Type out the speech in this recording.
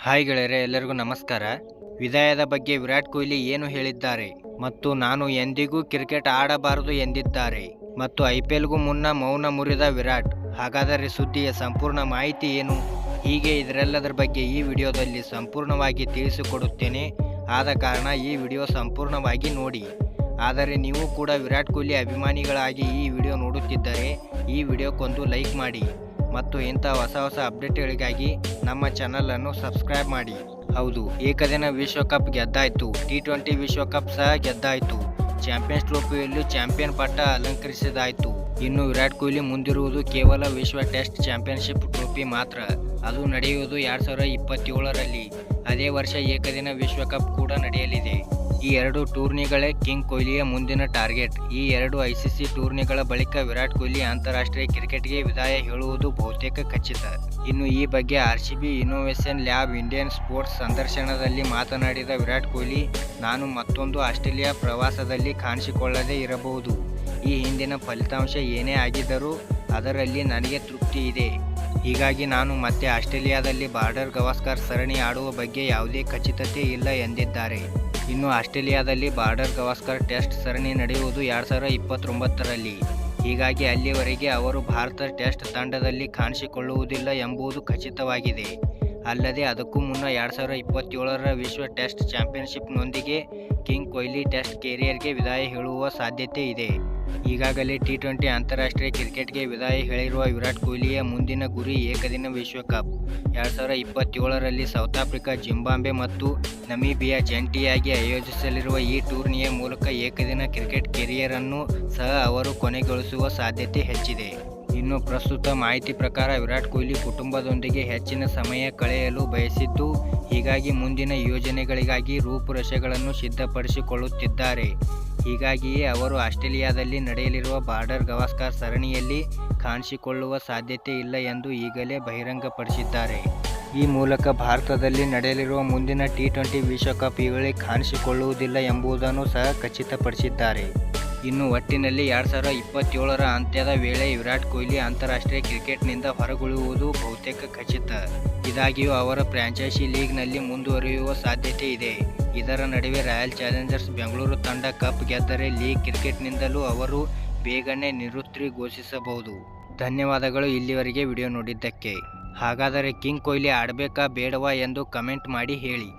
Hi ಗೆಳೆಯರೆ, ಎಲ್ಲರಿಗೂ ನಮಸ್ಕಾರ. ವಿದಾಯದ ಬಗ್ಗೆ ವಿರಾಟ್ ಕೊಹ್ಲಿ ಏನು ಹೇಳಿದ್ದಾರೆ ಮತ್ತು ನಾನು ಎಂದಿಗೂ ಕ್ರಿಕೆಟ್ ಆಡಬಾರದು ಎಂದಿದ್ದಾರೆ ಮತ್ತು IPLಗೂ ಮುನ್ನ ಮೌನ ಮುರಿದ ವಿರಾಟ್. ಹಾಗಾದರೆ ಸುದ್ದಿಯ ಸಂಪೂರ್ಣ ಮಾಹಿತಿ ಏನು? ಹೀಗೆ ಇದರೆಲ್ಲದರ ಬಗ್ಗೆ ಈ ವಿಡಿಯೋದಲ್ಲಿ ಸಂಪೂರ್ಣವಾಗಿ ತಿಳಿಸಿಕೊಡುತ್ತೇನೆ. ಆದ ಕಾರಣ ಈ ವಿಡಿಯೋ ಸಂಪೂರ್ಣವಾಗಿ ನೋಡಿ. ಆದರೆ ನೀವು ಕೂಡ ವಿರಾಟ್ ಕೊಹ್ಲಿ ಅಭಿಮಾನಿಗಳಾಗಿ ಈ ವಿಡಿಯೋ ನೋಡುತ್ತಿದ್ದರೆ ಈ ವಿಡಿಯೋಕ್ಕೊಂದು ಲೈಕ್ ಮಾಡಿ ಮತ್ತು ಇಂಥ ಹೊಸ ಅಪ್ಡೇಟ್ಗಳಿಗಾಗಿ ನಮ್ಮ ಚಾನಲನ್ನು ಸಬ್ಸ್ಕ್ರೈಬ್ ಮಾಡಿ. ಹೌದು, ಏಕದಿನ ವಿಶ್ವಕಪ್ ಗೆದ್ದಾಯಿತು, T20 ವಿಶ್ವಕಪ್ ಸಹ ಗೆದ್ದಾಯಿತು, ಚಾಂಪಿಯನ್ಸ್ ಟ್ರೋಫಿಯಲ್ಲಿ ಚಾಂಪಿಯನ್ ಪಟ್ಟ ಅಲಂಕರಿಸಿದಾಯಿತು. ಇನ್ನು ವಿರಾಟ್ ಕೊಹ್ಲಿ ಮುಂದಿರುವುದು ಕೇವಲ ವಿಶ್ವ ಟೆಸ್ಟ್ ಚಾಂಪಿಯನ್ಶಿಪ್ ಟ್ರೋಫಿ ಮಾತ್ರ. ಅದು ನಡೆಯುವುದು 2027ರಲ್ಲಿ. ಅದೇ ವರ್ಷ ಏಕದಿನ ವಿಶ್ವಕಪ್ ಕೂಡ ನಡೆಯಲಿದೆ. ಈ ಎರಡು ಟೂರ್ನಿಗಳೇ ಕಿಂಗ್ ಕೊಹ್ಲಿಯ ಮುಂದಿನ ಟಾರ್ಗೆಟ್. ಈ ಎರಡು ICC ಟೂರ್ನಿಗಳ ಬಳಿಕ ವಿರಾಟ್ ಕೊಹ್ಲಿ ಅಂತಾರಾಷ್ಟ್ರೀಯ ಕ್ರಿಕೆಟ್ಗೆ ವಿದಾಯ ಹೇಳುವುದು ಬಹುತೇಕ ಖಚಿತ. ಇನ್ನು ಈ ಬಗ್ಗೆ RCB innovation lab Indian sports ಸಂದರ್ಶನದಲ್ಲಿ ಮಾತನಾಡಿದ ವಿರಾಟ್ ಕೊಹ್ಲಿ, ನಾನು ಮತ್ತೊಂದು ಆಸ್ಟ್ರೇಲಿಯಾ ಪ್ರವಾಸದಲ್ಲಿ ಕಾಣಿಸಿಕೊಳ್ಳದೇ ಇರಬಹುದು. ಈ ಹಿಂದಿನ ಫಲಿತಾಂಶ ಏನೇ ಆಗಿದ್ದರೂ ಅದರಲ್ಲಿ ನನಗೆ ತೃಪ್ತಿ ಇದೆ. ಹೀಗಾಗಿ ನಾನು ಮತ್ತೆ ಆಸ್ಟ್ರೇಲಿಯಾದಲ್ಲಿ ಬಾರ್ಡರ್ ಗವಾಸ್ಕರ್ ಸರಣಿ ಆಡುವ ಬಗ್ಗೆ ಯಾವುದೇ ಖಚಿತತೆ ಇಲ್ಲ ಎಂದಿದ್ದಾರೆ. ಇನ್ನು ಆಸ್ಟ್ರೇಲಿಯಾದಲ್ಲಿ ಬಾರ್ಡರ್ ಗವಾಸ್ಕರ್ ಟೆಸ್ಟ್ ಸರಣಿ ನಡೆಯುವುದು 2029ರಲ್ಲಿ. ಹೀಗಾಗಿ ಅಲ್ಲಿವರೆಗೆ ಅವರು ಭಾರತ ಟೆಸ್ಟ್ ತಂಡದಲ್ಲಿ ಕಾಣಿಸಿಕೊಳ್ಳುವುದಿಲ್ಲ ಎಂಬುದು ಖಚಿತವಾಗಿದೆ. ಅಲ್ಲದೆ ಅದಕ್ಕೂ ಮುನ್ನ 2027ರ ವಿಶ್ವ ಟೆಸ್ಟ್ ಚಾಂಪಿಯನ್ಶಿಪ್ನೊಂದಿಗೆ ಕಿಂಗ್ ಕೊಹ್ಲಿ ಟೆಸ್ಟ್ ಕೆರಿಯರ್ಗೆ ವಿದಾಯ ಹೇಳುವ ಸಾಧ್ಯತೆ ಇದೆ. ಈಗಾಗಲೇ T20 ಅಂತಾರಾಷ್ಟ್ರೀಯ ಕ್ರಿಕೆಟ್ಗೆ ವಿದಾಯ ಹೇಳಿರುವ ವಿರಾಟ್ ಕೊಹ್ಲಿಯ ಮುಂದಿನ ಗುರಿ ಏಕದಿನ ವಿಶ್ವಕಪ್. 2027ರಲ್ಲಿ ಸೌತ್ ಆಫ್ರಿಕಾ, ಜಿಂಬಾಬ್ವೆ ಮತ್ತು ನಮೀಬಿಯಾ ಜಂಟಿಯಾಗಿ ಆಯೋಜಿಸಲಿರುವ ಈ ಟೂರ್ನಿಯ ಮೂಲಕ ಏಕದಿನ ಕ್ರಿಕೆಟ್ ಕೆರಿಯರ್ ಅನ್ನು ಸಹ ಅವರು ಕೊನೆಗೊಳಿಸುವ ಸಾಧ್ಯತೆ ಹೆಚ್ಚಿದೆ. ಇನ್ನು ಪ್ರಸ್ತುತ ಮಾಹಿತಿ ಪ್ರಕಾರ ವಿರಾಟ್ ಕೊಹ್ಲಿ ಕುಟುಂಬದೊಂದಿಗೆ ಹೆಚ್ಚಿನ ಸಮಯ ಕಳೆಯಲು ಬಯಸಿದ್ದು, ಹೀಗಾಗಿ ಮುಂದಿನ ಯೋಜನೆಗಳಿಗಾಗಿ ರೂಪುರೇಷೆಗಳನ್ನು ಸಿದ್ಧಪಡಿಸಿಕೊಳ್ಳುತ್ತಿದ್ದಾರೆ. ಹೀಗಾಗಿಯೇ ಅವರು ಆಸ್ಟ್ರೇಲಿಯಾದಲ್ಲಿ ನಡೆಯಲಿರುವ ಬಾರ್ಡರ್ ಗವಾಸ್ಕರ್ ಸರಣಿಯಲ್ಲಿ ಕಾಣಿಸಿಕೊಳ್ಳುವ ಸಾಧ್ಯತೆ ಇಲ್ಲ ಎಂದು ಈಗಲೇ ಬಹಿರಂಗಪಡಿಸಿದ್ದಾರೆ. ಈ ಮೂಲಕ ಭಾರತದಲ್ಲಿ ನಡೆಯಲಿರುವ ಮುಂದಿನ T20 ವಿಶ್ವಕಪ್ ವೇಳೆ ಕಾಣಿಸಿಕೊಳ್ಳುವುದಿಲ್ಲ ಎಂಬುದನ್ನು ಸಹ ಖಚಿತಪಡಿಸಿದ್ದಾರೆ. ಇನ್ನು ಒಟ್ಟಿನಲ್ಲಿ 2027ರ ಅಂತ್ಯದ ವೇಳೆ ವಿರಾಟ್ ಕೊಹ್ಲಿ ಅಂತಾರಾಷ್ಟ್ರೀಯ ಕ್ರಿಕೆಟ್ನಿಂದ ಹೊರಗುಳಿಯುವುದು ಬಹುತೇಕ ಖಚಿತ. ಇದಾಗಿಯೂ ಅವರ ಫ್ರಾಂಚೈಸಿ ಲೀಗ್ನಲ್ಲಿ ಮುಂದುವರಿಯುವ ಸಾಧ್ಯತೆ ಇದೆ. ಇದರ ನಡುವೆ ರಾಯಲ್ ಚಾಲೆಂಜರ್ಸ್ ಬೆಂಗಳೂರು ತಂಡ ಕಪ್ ಗೆದ್ದರೆ ಲೀಗ್ ಕ್ರಿಕೆಟ್ನಿಂದಲೂ ಅವರು ಬೇಗನೆ ನಿವೃತ್ತಿ ಘೋಷಿಸಬಹುದು. ಧನ್ಯವಾದಗಳು ಇಲ್ಲಿವರೆಗೆ ವಿಡಿಯೋ ನೋಡಿದ್ದಕ್ಕೆ. ಹಾಗಾದರೆ ಕಿಂಗ್ ಕೊಹ್ಲಿ ಆಡಬೇಕಾ ಬೇಡವಾ ಎಂದು ಕಮೆಂಟ್ ಮಾಡಿ ಹೇಳಿ.